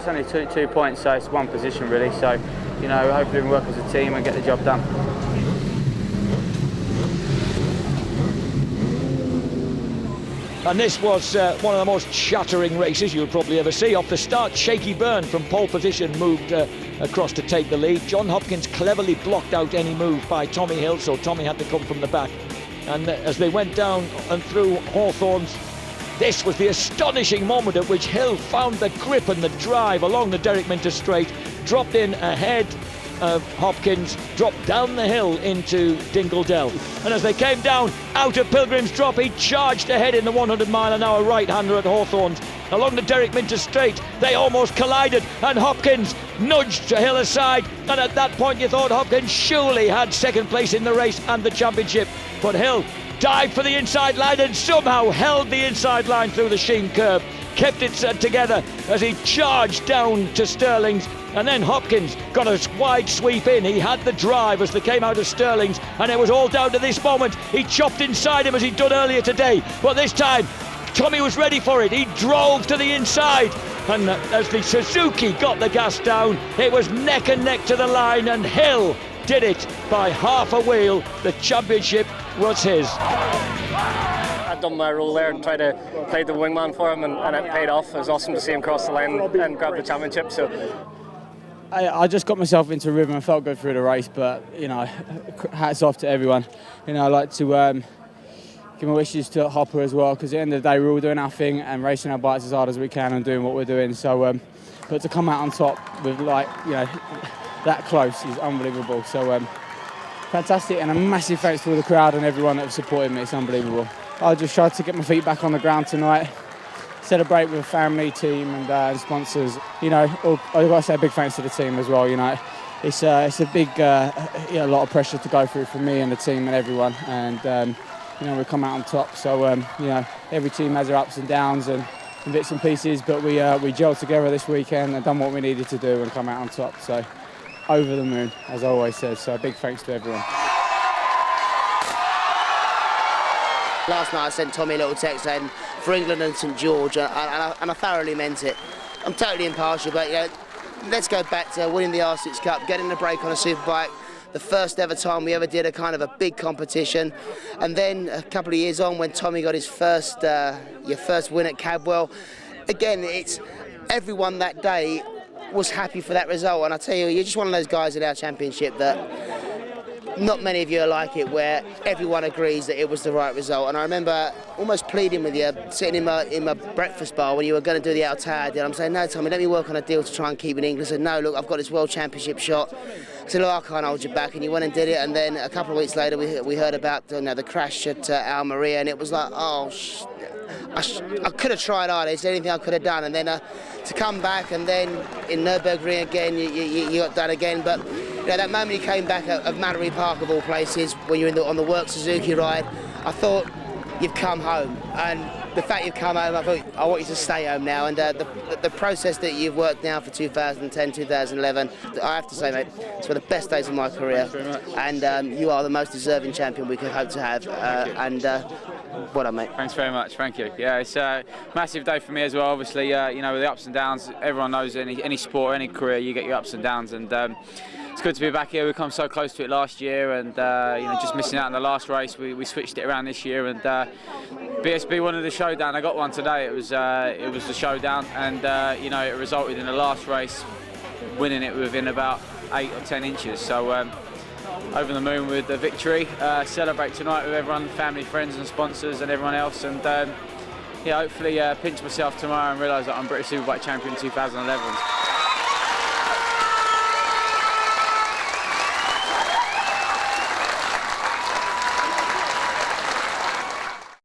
It's only two points, so it's one position really. So, you know, hopefully we can work as a team and get the job done. And this was one of the most shattering races you'll probably ever see. Off the start, Shaky Byrne from pole position moved across to take the lead. John Hopkins cleverly blocked out any move by Tommy Hill, so Tommy had to come from the back. And as they went down and through Hawthorns, this was the astonishing moment at which Hill found the grip and the drive along the Derek Minter straight, dropped in ahead of Hopkins, dropped down the hill into Dingle-Dell. And as they came down out of Pilgrim's Drop, he charged ahead in the 100-mile-an-hour right-hander at Hawthorns. Along the Derek Minter straight, they almost collided, and Hopkins nudged Hill aside. And at that point, you thought Hopkins surely had second place in the race and the championship. But Hill dived for the inside line and somehow held the inside line through the Sheen curve, kept it together as he charged down to Stirling's, and then Hopkins got a wide sweep in. He had the drive as they came out of Stirling's, and it was all down to this moment. He chopped inside him as he'd done earlier today, but this time Tommy was ready for it. He drove to the inside, and as the Suzuki got the gas down, it was neck and neck to the line, and Hill did it by half a wheel. The championship was his. I'd done my role there and tried to play the wingman for him, and it paid off. It was awesome to see him cross the line and grab the championship. So I just got myself into a rhythm and felt good through the race, but, you know, hats off to everyone. You know, I'd like to give my wishes to Hopper as well, because at the end of the day we're all doing our thing and racing our bikes as hard as we can and doing what we're doing. So, but to come out on top with, like, you know, that close is unbelievable. So fantastic, and a massive thanks to all the crowd and everyone that have supported me. It's unbelievable. I just tried to get my feet back on the ground tonight, celebrate with family, team and sponsors. You know, I've got to say a big thanks to the team as well. You know, it's a big, a lot of pressure to go through for me and the team and everyone. And you know, we come out on top. So you know, every team has their ups and downs and bits and pieces, but we gelled together this weekend and done what we needed to do and come out on top. So over the moon, as I always say. So a big thanks to everyone. Last night I sent Tommy a little text saying for England and St George, and I thoroughly meant it. I'm totally impartial, but you know, let's go back to winning the R6 Cup, getting the break on a Superbike, the first ever time we ever did a kind of a big competition, and then a couple of years on when Tommy got his first win at Cadwell. Again, it's everyone that day was happy for that result, and I tell you, you're just one of those guys in our championship that not many of you are like it, where everyone agrees that it was the right result. And I remember almost pleading with you, sitting in my breakfast bar when you were going to do the Altair deal. I'm saying, no, Tommy, let me work on a deal to try and keep in England. I said, no, look, I've got this World Championship shot. I said, look, I can't hold you back. And you went and did it. And then a couple of weeks later, we heard about the crash at Almeria, and it was like, oh, I could have tried harder. Is there anything I could have done? And then to come back, and then in Nürburgring again, you got done again. But you know, that moment you came back at Mallory Park, of all places, when you were on the Work Suzuki ride, I thought, you've come home. And the fact you've come home, I thought, I want you to stay home now. And the process that you've worked now for 2010, 2011, I have to say, mate, it's one of the best days of my career. And you are the most deserving champion we could hope to have. Well done, mate. Thanks very much, thank you. Yeah, it's a massive day for me as well. Obviously, you know, with the ups and downs, everyone knows any sport, any career, you get your ups and downs, and it's good to be back here. We come so close to it last year, and you know, just missing out on the last race. We switched it around this year, and BSB wanted the showdown. I got one today. It was the showdown, and you know, it resulted in the last race winning it within about 8 or 10 inches. So. Over the moon with the victory. Celebrate tonight with everyone, family, friends and sponsors and everyone else, and yeah, hopefully pinch myself tomorrow and realise that I'm British Superbike champion 2011.